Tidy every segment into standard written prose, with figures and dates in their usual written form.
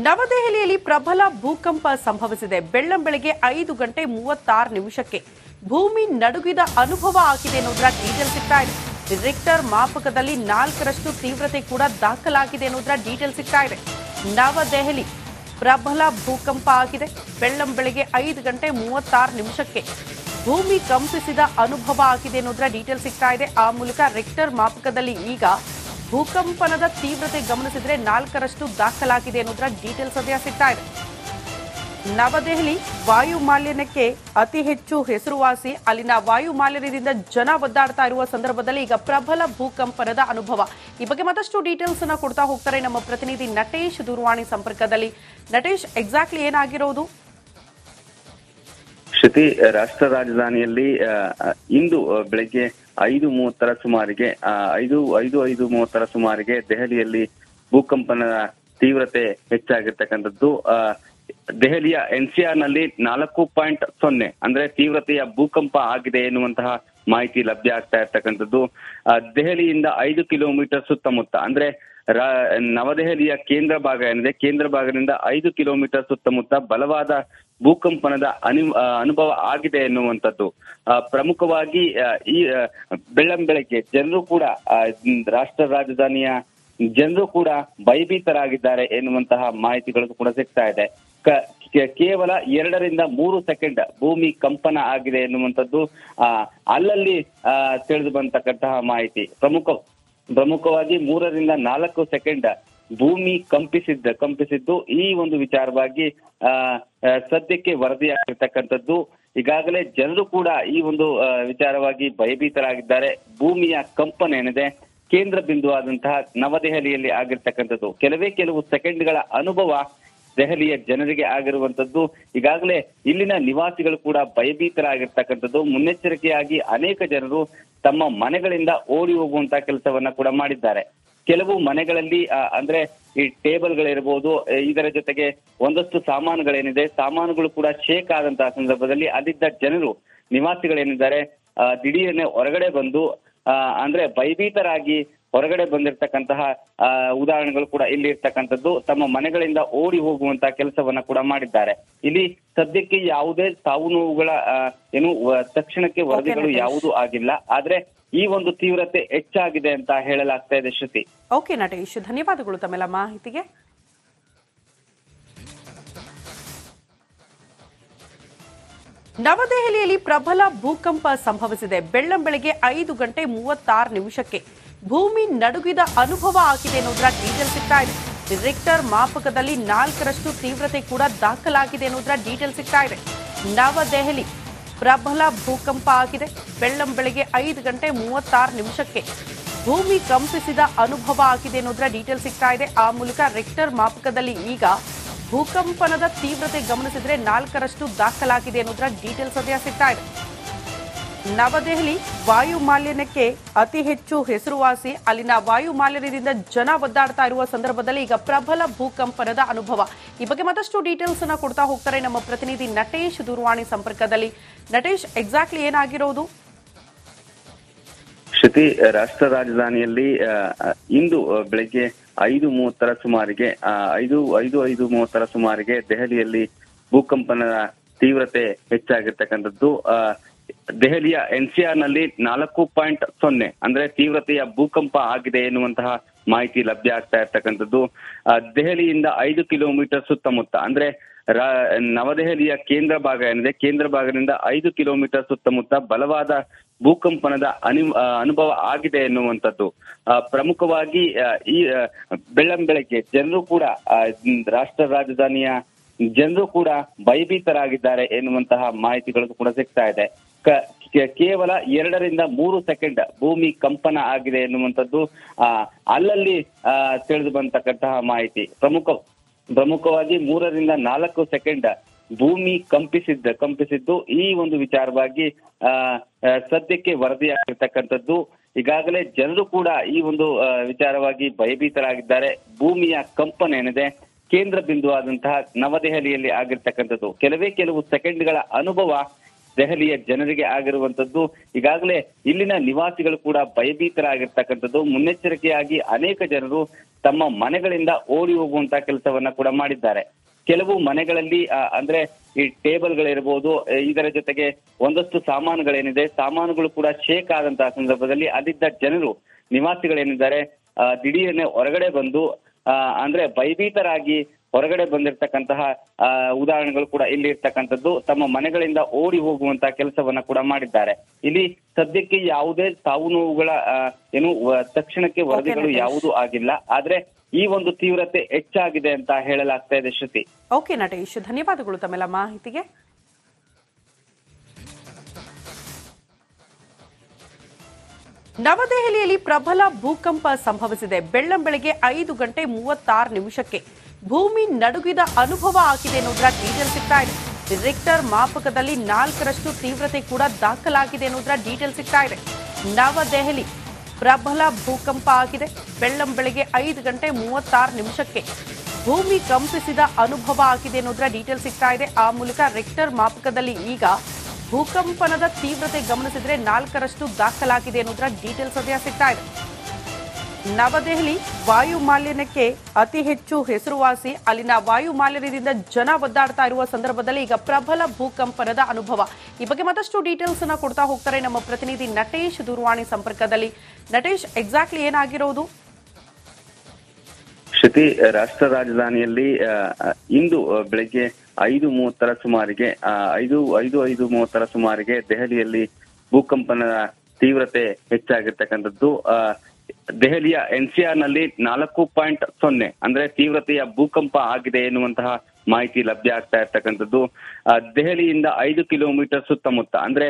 ನವದೆಹಲಿಯಲ್ಲಿ ಪ್ರಬಲ ಭೂಕಂಪ ಸಂಭವಿಸಿದೆ. ಬೆಳ್ಳಂಬೆಳಗ್ಗೆ 5:36 ಭೂಮಿ ನಡುಗಿದ ಅನುಭವ ಆಗಿದೆ ಅನ್ನೋದರ ಡೀಟೇಲ್ ಸಿಗ್ತಾ ಇದೆ. ರಿಕ್ಟರ್ ಮಾಪಕದಲ್ಲಿ 4ರಷ್ಟು ತೀವ್ರತೆ ಕೂಡ ದಾಖಲಾಗಿದೆ ಅನ್ನೋದರ ಡೀಟೇಲ್ ಸಿಗ್ತಾ ಇದೆ. ನವದೆಹಲಿ ಪ್ರಬಲ ಭೂಕಂಪ ಆಗಿದೆ. ಬೆಳ್ಳಂಬೆಳಗ್ಗೆ 5:36 ಭೂಮಿ ಕಂಪಿಸಿದ ಅನುಭವ ಆಗಿದೆ ಅನ್ನೋದರ ಡೀಟೇಲ್ ಸಿಗ್ತಾ ಇದೆ. ಆ ಮೂಲಕ ರಿಕ್ಟರ್ ಮಾಪಕದಲ್ಲಿ ಈಗ ಭೂಕಂಪನದ ತೀವ್ರತೆ ಗಮನಿಸಿದ್ರೆ 4ರಷ್ಟು ದಾಖಲಾಗಿದೆ ಅನ್ನೋದರ ಡೀಟೇಲ್ಸ್ ಸದ್ಯ ಸಿಗ್ತಾ ಇದೆ. ನವದೆಹಲಿ ವಾಯು ಮಾಲಿನ್ಯಕ್ಕೆ ಅತಿ ಹೆಚ್ಚು ಹೆಸರುವಾಸಿ. ಅಲ್ಲಿನ ವಾಯು ಮಾಲಿನ್ಯದಿಂದ ಜನ ಒದ್ದಾಡ್ತಾ ಇರುವ ಸಂದರ್ಭದಲ್ಲಿ ಈಗ ಪ್ರಬಲ ಭೂಕಂಪನದ ಅನುಭವ. ಈ ಬಗ್ಗೆ ಮತ್ತಷ್ಟು ಡೀಟೇಲ್ಸ್ ಅನ್ನ ಕೊಡ್ತಾ ಹೋಗ್ತಾರೆ ನಮ್ಮ ಪ್ರತಿನಿಧಿ ನಟೇಶ್ ದೂರವಾಣಿ ಸಂಪರ್ಕದಲ್ಲಿ. ನಟೇಶ್, ಎಕ್ಸಾಕ್ಟ್ಲಿ ಏನಾಗಿರೋದು? ಶ್ರುತಿ, ರಾಷ್ಟ್ರ ರಾಜಧಾನಿಯಲ್ಲಿ ಇಂದು ಬೆಳಗ್ಗೆ 5:30 ಸುಮಾರಿಗೆ 5:30 ಸುಮಾರಿಗೆ ದೆಹಲಿಯಲ್ಲಿ ಭೂಕಂಪನದ ತೀವ್ರತೆ ಹೆಚ್ಚಾಗಿರ್ತಕ್ಕಂಥದ್ದು. ದೆಹಲಿಯ NCR ನಲ್ಲಿ 4.0 ಅಂದ್ರೆ ತೀವ್ರತೆಯ ಭೂಕಂಪ ಆಗಿದೆ ಎನ್ನುವಂತಹ ಮಾಹಿತಿ ಲಭ್ಯ ಆಗ್ತಾ ಇರ್ತಕ್ಕಂಥದ್ದು. ದೆಹಲಿಯಿಂದ 5 ಕಿಲೋಮೀಟರ್ ಸುತ್ತಮುತ್ತ ಅಂದ್ರೆ ನವದೆಹಲಿಯ ಕೇಂದ್ರ ಭಾಗ ಏನಿದೆ, ಕೇಂದ್ರ ಭಾಗದಿಂದ 5 ಕಿಲೋಮೀಟರ್ ಸುತ್ತಮುತ್ತ ಬಲವಾದ ಭೂಕಂಪನದ ಅನುಭವ ಆಗಿದೆ ಎನ್ನುವಂಥದ್ದು. ಪ್ರಮುಖವಾಗಿ ಈ ಬೆಳ್ಳಂಬೆಳಗ್ಗೆ ಜನರು ಕೂಡ ರಾಷ್ಟ್ರ ರಾಜಧಾನಿಯ ಜನರು ಕೂಡ ಭಯಭೀತರಾಗಿದ್ದಾರೆ ಎನ್ನುವಂತಹ ಮಾಹಿತಿಗಳು ಕೂಡ ಸಿಗ್ತಾ ಇದೆ. ಕೇವಲ 2 ರಿಂದ 3 ಸೆಕೆಂಡ್ ಭೂಮಿ ಕಂಪನ ಆಗಿದೆ ಎನ್ನುವಂಥದ್ದು ಅಲ್ಲಲ್ಲಿ ತಿಳಿದು ಬಂತಕ್ಕಂತಹ ಮಾಹಿತಿ. ಪ್ರಮುಖವಾಗಿ 3 ರಿಂದ 4 ಸೆಕೆಂಡ್ ಭೂಮಿ ಕಂಪಿಸಿದ್ದು ಈ ಒಂದು ವಿಚಾರವಾಗಿ ಸದ್ಯಕ್ಕೆ ವರದಿಯಾಗಿರ್ತಕ್ಕಂಥದ್ದು. ಈಗಾಗಲೇ ಜನರು ಕೂಡ ಈ ಒಂದು ವಿಚಾರವಾಗಿ ಭಯಭೀತರಾಗಿದ್ದಾರೆ. ಭೂಮಿಯ ಕಂಪನ ಏನಿದೆ ಕೇಂದ್ರ ಬಿಂದು ಆದಂತಹ ನವದೆಹಲಿಯಲ್ಲಿ ಆಗಿರ್ತಕ್ಕಂಥದ್ದು. ಕೆಲವು ಸೆಕೆಂಡ್ಗಳ ಅನುಭವ ದೆಹಲಿಯ ಜನರಿಗೆ ಆಗಿರುವಂತದ್ದು. ಈಗಾಗಲೇ ಇಲ್ಲಿನ ನಿವಾಸಿಗಳು ಕೂಡ ಭಯಭೀತರಾಗಿರ್ತಕ್ಕಂಥದ್ದು. ಮುನ್ನೆಚ್ಚರಿಕೆಯಾಗಿ ಅನೇಕ ಜನರು ತಮ್ಮ ಮನೆಗಳಿಂದ ಓಡಿ ಹೋಗುವಂತಹ ಕೆಲಸವನ್ನ ಕೂಡ ಮಾಡಿದ್ದಾರೆ. ಕೆಲವು ಮನೆಗಳಲ್ಲಿ ಅಂದ್ರೆ ಈ ಟೇಬಲ್ಗಳಿರ್ಬೋದು, ಇದರ ಜೊತೆಗೆ ಒಂದಷ್ಟು ಸಾಮಾನುಗಳು ಕೂಡ ಶೇಕ್ ಆದಂತಹ ಸಂದರ್ಭದಲ್ಲಿ ಅಲ್ಲಿದ್ದ ಜನರು ನಿವಾಸಿಗಳೇನಿದ್ದಾರೆ ದಿಢೀರನೆ ಹೊರಗಡೆ ಬಂದು ಅಂದ್ರೆ ಭಯಭೀತರಾಗಿ ಹೊರಗಡೆ ಬಂದಿರತಕ್ಕಂತಹ ಉದಾಹರಣೆಗಳು ಕೂಡ ಇಲ್ಲಿ ಇರ್ತಕ್ಕಂಥದ್ದು. ತಮ್ಮ ಮನೆಗಳಿಂದ ಓಡಿ ಹೋಗುವಂತಹ ಕೆಲಸವನ್ನ ಕೂಡ ಮಾಡಿದ್ದಾರೆ. ಇಲ್ಲಿ ಸದ್ಯಕ್ಕೆ ಯಾವುದೇ ಸಾವು ನೋವುಗಳ ತಕ್ಷಣಕ್ಕೆ ವರದಿಗಳು ಯಾವುದೂ ಆಗಿಲ್ಲ. ಆದ್ರೆ ಈ ಒಂದು ತೀವ್ರತೆ ಹೆಚ್ಚಾಗಿದೆ ಅಂತ ಹೇಳಲಾಗ್ತಾ ಇದೆ. ಶ್ರುತಿ. ಓಕೆ ನಟೇಶ್, ಧನ್ಯವಾದಗಳು ತಮ್ಮೆಲ್ಲ ಮಾಹಿತಿಗೆ. ನವದೆಹಲಿಯಲ್ಲಿ ಪ್ರಬಲ ಭೂಕಂಪ ಸಂಭವಿಸಿದೆ. ಬೆಳ್ಳಂಬೆಳಗ್ಗೆ 5:36 ಭೂಮಿ ನಡುಗಿದ ಅನುಭವ ಆಗಿದೆ ಅನ್ನೋದರ ಡೀಟೇಲ್ ಸಿಗ್ತಾ ಇದೆ. ರಿಕ್ಟರ್ ಮಾಪಕದಲ್ಲಿ 4ರಷ್ಟು ತೀವ್ರತೆ ಕೂಡ ದಾಖಲಾಗಿದೆ ಅನ್ನೋದರ ಡೀಟೇಲ್ ಸಿಗ್ತಾ ಇದೆ. ನವದೆಹಲಿ ಪ್ರಬಲ ಭೂಕಂಪ ಆಗಿದೆ. ಬೆಳ್ಳಂಬೆಳಗ್ಗೆ 5:36 ಭೂಮಿ ಕಂಪಿಸಿದ ಅನುಭವ ಆಗಿದೆ ಅನ್ನೋದರ ಡೀಟೇಲ್ ಸಿಗ್ತಾ ಇದೆ. ಆ ಮೂಲಕ ರಿಕ್ಟರ್ ಮಾಪಕದಲ್ಲಿ ಈಗ ಭೂಕಂಪನದ ತೀವ್ರತೆ ಗಮನಿಸಿದ್ರೆ 4ರಷ್ಟು ದಾಖಲಾಗಿದೆ ಅನ್ನೋದರ ಡೀಟೇಲ್ ಸದ್ಯ ಸಿಗ್ತಾ ಇದೆ. ನವದೆಹಲಿ ವಾಯು ಮಾಲಿನ್ಯಕ್ಕೆ ಅತಿ ಹೆಚ್ಚು ಹೆಸರುವಾಸಿ. ಅಲ್ಲಿನ ವಾಯು ಮಾಲಿನ್ಯದಿಂದ ಜನ ಒದ್ದಾಡ್ತಾ ಇರುವ ಸಂದರ್ಭದಲ್ಲಿ ಈಗ ಪ್ರಬಲ ಭೂಕಂಪನದ ಅನುಭವ. ಈ ಬಗ್ಗೆ ಮತ್ತಷ್ಟು ಡೀಟೇಲ್ಸ್ ಅನ್ನ ಕೊಡ್ತಾ ಹೋಗ್ತಾರೆ ನಮ್ಮ ಪ್ರತಿನಿಧಿ ನಟೇಶ್ ದೂರವಾಣಿ ಸಂಪರ್ಕದಲ್ಲಿ. ನಟೇಶ್, ಎಕ್ಸಾಕ್ಟ್ಲಿ ಏನಾಗಿರೋದು? ಶ್ರುತಿ, ರಾಷ್ಟ್ರ ರಾಜಧಾನಿಯಲ್ಲಿ ಇಂದು ಬೆಳಗ್ಗೆ 5:30 ಸುಮಾರಿಗೆ 5:30 ಸುಮಾರಿಗೆ ದೆಹಲಿಯಲ್ಲಿ ಭೂಕಂಪನದ ತೀವ್ರತೆ ಹೆಚ್ಚಾಗಿರ್ತಕ್ಕಂಥದ್ದು. ದೆಹಲಿಯ NCR ನಲ್ಲಿ 4.0 ಅಂದ್ರೆ ತೀವ್ರತೆಯ ಭೂಕಂಪ ಆಗಿದೆ ಎನ್ನುವಂತಹ ಮಾಹಿತಿ ಲಭ್ಯ ಆಗ್ತಾ ಇರ್ತಕ್ಕಂಥದ್ದು. ದೆಹಲಿಯಿಂದ 5 ಕಿಲೋಮೀಟರ್ ಸುತ್ತಮುತ್ತ ಅಂದ್ರೆ ನವದೆಹಲಿಯ ಕೇಂದ್ರ ಭಾಗ ಏನಿದೆ, ಕೇಂದ್ರ ಭಾಗದಿಂದ 5 ಕಿಲೋಮೀಟರ್ ಸುತ್ತಮುತ್ತ ಬಲವಾದ ಭೂಕಂಪನದ ಅನುಭವ ಆಗಿದೆ ಎನ್ನುವಂಥದ್ದು. ಪ್ರಮುಖವಾಗಿ ಈ ಬೆಳ್ಳಂಬೆಳಗ್ಗೆ ಜನರು ಕೂಡ ರಾಷ್ಟ್ರ ರಾಜಧಾನಿಯ ಜನರು ಕೂಡ ಭಯಭೀತರಾಗಿದ್ದಾರೆ ಎನ್ನುವಂತಹ ಮಾಹಿತಿಗಳು ಕೂಡ ಸಿಗ್ತಾ ಇದೆ. ಕೇವಲ 2 ರಿಂದ 3 ಸೆಕೆಂಡ್ ಭೂಮಿ ಕಂಪನ ಆಗಿದೆ ಎನ್ನುವಂಥದ್ದು ಅಲ್ಲಲ್ಲಿ ತಿಳಿದು ಬಂತಕ್ಕಂತಹ ಮಾಹಿತಿ. ಪ್ರಮುಖವಾಗಿ 3 ರಿಂದ 4 ಸೆಕೆಂಡ್ ಭೂಮಿ ಕಂಪಿಸಿದ್ದು ಈ ಒಂದು ವಿಚಾರವಾಗಿ ಸದ್ಯಕ್ಕೆ ವರದಿಯಾಗಿರ್ತಕ್ಕಂಥದ್ದು. ಈಗಾಗಲೇ ಜನರು ಕೂಡ ಈ ಒಂದು ವಿಚಾರವಾಗಿ ಭಯಭೀತರಾಗಿದ್ದಾರೆ. ಭೂಮಿಯ ಕಂಪನ ಏನಿದೆ ಕೇಂದ್ರ ಬಿಂದು ಆದಂತಹ ನವದೆಹಲಿಯಲ್ಲಿ ಆಗಿರ್ತಕ್ಕಂಥದ್ದು. ಕೆಲವು ಸೆಕೆಂಡ್ಗಳ ಅನುಭವ ದೆಹಲಿಯ ಜನರಿಗೆ ಆಗಿರುವಂತದ್ದು. ಈಗಾಗಲೇ ಇಲ್ಲಿನ ನಿವಾಸಿಗಳು ಕೂಡ ಭಯಭೀತರಾಗಿರ್ತಕ್ಕಂಥದ್ದು. ಮುನ್ನೆಚ್ಚರಿಕೆಯಾಗಿ ಅನೇಕ ಜನರು ತಮ್ಮ ಮನೆಗಳಿಂದ ಓಡಿ ಹೋಗುವಂತ ಕೆಲಸವನ್ನ ಕೂಡ ಮಾಡಿದ್ದಾರೆ. ಕೆಲವು ಮನೆಗಳಲ್ಲಿ ಅಂದ್ರೆ ಈ ಟೇಬಲ್ಗಳಿರ್ಬೋದು, ಇದರ ಜೊತೆಗೆ ಒಂದಷ್ಟು ಸಾಮಾನುಗಳೇನಿದೆ, ಸಾಮಾನುಗಳು ಕೂಡ ಶೇಕ್ ಆದಂತಹ ಸಂದರ್ಭದಲ್ಲಿ ಅಲ್ಲಿದ್ದ ಜನರು ನಿವಾಸಿಗಳೇನಿದ್ದಾರೆ ದಿಢೀರನೆ ಹೊರಗಡೆ ಬಂದು ಅಂದ್ರೆ ಭಯಭೀತರಾಗಿ ಹೊರಗಡೆ ಬಂದಿರತಕ್ಕಂತಹ ಉದಾಹರಣೆಗಳು ಕೂಡ ಇಲ್ಲಿ ಇರ್ತಕ್ಕಂಥದ್ದು. ತಮ್ಮ ಮನೆಗಳಿಂದ ಓಡಿ ಹೋಗುವಂತಹ ಕೆಲಸವನ್ನ ಕೂಡ ಮಾಡಿದ್ದಾರೆ. ಇಲ್ಲಿ ಸದ್ಯಕ್ಕೆ ಯಾವುದೇ ಸಾವು ನೋವುಗಳ ತಕ್ಷಣಕ್ಕೆ ವರದಿಗಳು ಯಾವುದೂ ಆಗಿಲ್ಲ. ಆದ್ರೆ ಈ ಒಂದು ತೀವ್ರತೆ ಹೆಚ್ಚಾಗಿದೆ ಅಂತ ಹೇಳಲಾಗ್ತಾ ಇದೆ. ಶ್ರುತಿ. ಓಕೆ ನಟೇಶ್, ಧನ್ಯವಾದಗಳು ತಮ್ಮೆಲ್ಲ ಮಾಹಿತಿಗೆ. ನವದೆಹಲಿಯಲ್ಲಿ ಪ್ರಬಲ ಭೂಕಂಪ ಸಂಭವಿಸಿದೆ. ಬೆಳ್ಳಂಬೆಳಗ್ಗೆ 5:36 ಭೂಮಿ ನಡುಗಿದ ಅನುಭವ ಆಗಿದೆ ಅನ್ನೋದರ ಡೀಟೇಲ್ ಸಿಗ್ತಾ ಇದೆ. ರಿಕ್ಟರ್ ಮಾಪಕದಲ್ಲಿ 4ರಷ್ಟು ತೀವ್ರತೆ ಕೂಡ ದಾಖಲಾಗಿದೆ ಅನ್ನೋದರ ಡೀಟೇಲ್ ಸಿಗ್ತಾ ಇದೆ. ನವದೆಹಲಿ ಪ್ರಬಲ ಭೂಕಂಪ ಆಗಿದೆ. ಬೆಳ್ಳಂಬೆಳಗ್ಗೆ 5:36 ಭೂಮಿ ಕಂಪಿಸಿದ ಅನುಭವ ಆಗಿದೆ ಅನ್ನೋದರ ಡೀಟೇಲ್ ಸಿಗ್ತಾ ಇದೆ. ಆ ಮೂಲಕ ರಿಕ್ಟರ್ ಮಾಪಕದಲ್ಲಿ ಈಗ ಭೂಕಂಪನದ ತೀವ್ರತೆ ಗಮನಿಸಿದ್ರೆ 4ರಷ್ಟು ದಾಖಲಾಗಿದೆ ಅನ್ನೋದರ ಡೀಟೇಲ್ಸ್ ಸದ್ಯ ಸಿಗ್ತಾ ಇದೆ. ನವದೆಹಲಿ ವಾಯು ಮಾಲಿನ್ಯಕ್ಕೆ ಅತಿ ಹೆಚ್ಚು ಹೆಸರುವಾಸಿ. ಅಲ್ಲಿನ ವಾಯು ಮಾಲಿನ್ಯದಿಂದ ಜನ ಒದ್ದಾಡ್ತಾ ಇರುವ ಸಂದರ್ಭದಲ್ಲಿ ಈಗ ಪ್ರಬಲ ಭೂಕಂಪನದ ಅನುಭವ. ಈ ಬಗ್ಗೆ ಮತ್ತಷ್ಟು ಡೀಟೇಲ್ಸ್ ಅನ್ನ ಕೊಡ್ತಾ ಹೋಗ್ತಾರೆ ನಮ್ಮ ಪ್ರತಿನಿಧಿ ನಟೇಶ್ ದೂರವಾಣಿ ಸಂಪರ್ಕದಲ್ಲಿ. ನಟೇಶ್, ಎಕ್ಸಾಕ್ಟ್ಲಿ ಏನಾಗಿರೋದು? ಶ್ರುತಿ, ರಾಷ್ಟ್ರ ರಾಜಧಾನಿಯಲ್ಲಿ ಇಂದು ಬೆಳಗ್ಗೆ 5:30 ಸುಮಾರಿಗೆ 5:30 ಸುಮಾರಿಗೆ ದೆಹಲಿಯಲ್ಲಿ ಭೂಕಂಪನದ ತೀವ್ರತೆ ಹೆಚ್ಚಾಗಿರ್ತಕ್ಕಂಥದ್ದು. ದೆಹಲಿಯ NCR ನಲ್ಲಿ 4.0 ಅಂದ್ರೆ ತೀವ್ರತೆಯ ಭೂಕಂಪ ಆಗಿದೆ ಎನ್ನುವಂತಹ ಮಾಹಿತಿ ಲಭ್ಯ ಆಗ್ತಾ ಇರ್ತಕ್ಕಂಥದ್ದು. ದೆಹಲಿಯಿಂದ 5 ಕಿಲೋಮೀಟರ್ ಸುತ್ತಮುತ್ತ ಅಂದ್ರೆ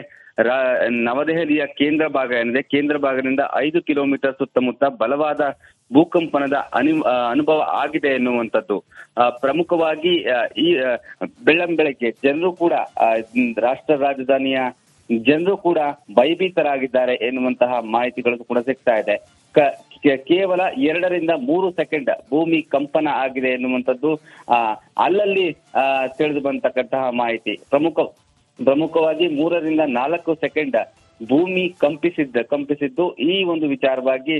ನವದೆಹಲಿಯ ಕೇಂದ್ರ ಭಾಗ ಏನಿದೆ, ಕೇಂದ್ರ ಭಾಗದಿಂದ 5 ಕಿಲೋಮೀಟರ್ ಸುತ್ತಮುತ್ತ ಬಲವಾದ ಭೂಕಂಪನದ ಅನುಭವ ಆಗಿದೆ ಎನ್ನುವಂಥದ್ದು. ಪ್ರಮುಖವಾಗಿ ಈ ಬೆಳ್ಳಂಬೆಳಗ್ಗೆ ಜನರು ಕೂಡ ರಾಷ್ಟ್ರ ರಾಜಧಾನಿಯ ಜನರು ಕೂಡ ಭಯಭೀತರಾಗಿದ್ದಾರೆ ಎನ್ನುವಂತಹ ಮಾಹಿತಿಗಳು ಕೂಡ ಸಿಗ್ತಾ ಇದೆ. ಕೇವಲ 2 ರಿಂದ 3 ಸೆಕೆಂಡ್ ಭೂಮಿ ಕಂಪನ ಆಗಿದೆ ಎನ್ನುವಂಥದ್ದು ಅಲ್ಲಲ್ಲಿ ತಿಳಿದು ಬಂತಕ್ಕಂತಹ ಮಾಹಿತಿ. ಪ್ರಮುಖವಾಗಿ 3 ರಿಂದ 4 ಸೆಕೆಂಡ್ ಭೂಮಿ ಕಂಪಿಸಿದ್ದು ಈ ಒಂದು ವಿಚಾರವಾಗಿ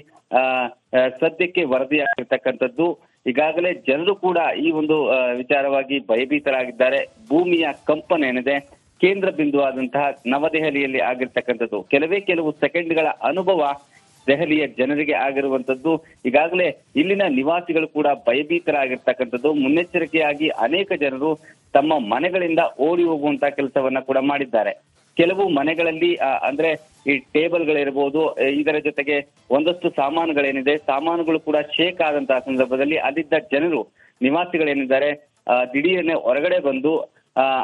ಸದ್ಯಕ್ಕೆ ವರದಿಯಾಗಿರ್ತಕ್ಕಂಥದ್ದು. ಈಗಾಗಲೇ ಜನರು ಕೂಡ ಈ ಒಂದು ವಿಚಾರವಾಗಿ ಭಯಭೀತರಾಗಿದ್ದಾರೆ. ಭೂಮಿಯ ಕಂಪನ ಏನಿದೆ ಕೇಂದ್ರ ಬಿಂದು ಆದಂತಹ ನವದೆಹಲಿಯಲ್ಲಿ ಆಗಿರ್ತಕ್ಕಂಥದ್ದು. ಕೆಲವು ಸೆಕೆಂಡ್ಗಳ ಅನುಭವ ದೆಹಲಿಯ ಜನರಿಗೆ ಆಗಿರುವಂತದ್ದು. ಈಗಾಗಲೇ ಇಲ್ಲಿನ ನಿವಾಸಿಗಳು ಕೂಡ ಭಯಭೀತರಾಗಿರ್ತಕ್ಕಂಥದ್ದು. ಮುನ್ನೆಚ್ಚರಿಕೆಯಾಗಿ ಅನೇಕ ಜನರು ತಮ್ಮ ಮನೆಗಳಿಂದ ಓಡಿ ಹೋಗುವಂತಹ ಕೆಲಸವನ್ನ ಕೂಡ ಮಾಡಿದ್ದಾರೆ. ಕೆಲವು ಮನೆಗಳಲ್ಲಿ ಅಂದ್ರೆ ಈ ಟೇಬಲ್ಗಳಿರ್ಬೋದು, ಇದರ ಜೊತೆಗೆ ಒಂದಷ್ಟು ಸಾಮಾನುಗಳೇನಿದೆ, ಸಾಮಾನುಗಳು ಕೂಡ ಶೇಕ್ ಆದಂತಹ ಸಂದರ್ಭದಲ್ಲಿ ಅಲ್ಲಿದ್ದ ಜನರು ನಿವಾಸಿಗಳೇನಿದ್ದಾರೆ ದಿಢೀರನೆ ಹೊರಗಡೆ ಬಂದು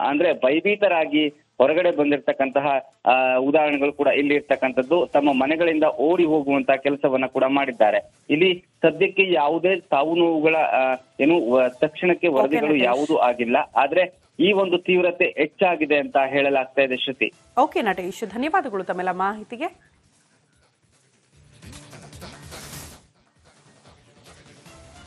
ಅಂದ್ರೆ ಭಯಭೀತರಾಗಿ ಹೊರಗಡೆ ಬಂದಿರತಕ್ಕಂತಹ ಉದಾಹರಣೆಗಳು ಕೂಡ ಇಲ್ಲಿ ಇರ್ತಕ್ಕಂಥದ್ದು. ತಮ್ಮ ಮನೆಗಳಿಂದ ಓಡಿ ಹೋಗುವಂತಹ ಕೆಲಸವನ್ನ ಕೂಡ ಮಾಡಿದ್ದಾರೆ. ಇಲ್ಲಿ ಸದ್ಯಕ್ಕೆ ಯಾವುದೇ ಸಾವು ನೋವುಗಳ ತಕ್ಷಣಕ್ಕೆ ವರದಿಗಳು ಯಾವುದೂ ಆಗಿಲ್ಲ. ಆದ್ರೆ ಈ ಒಂದು ತೀವ್ರತೆ ಹೆಚ್ಚಾಗಿದೆ ಅಂತ ಹೇಳಲಾಗ್ತಾ ಇದೆ. ಶ್ರುತಿ. ಓಕೆ ನಟೇಶ್, ಧನ್ಯವಾದಗಳು ತಮ್ಮೆಲ್ಲ ಮಾಹಿತಿಗೆ.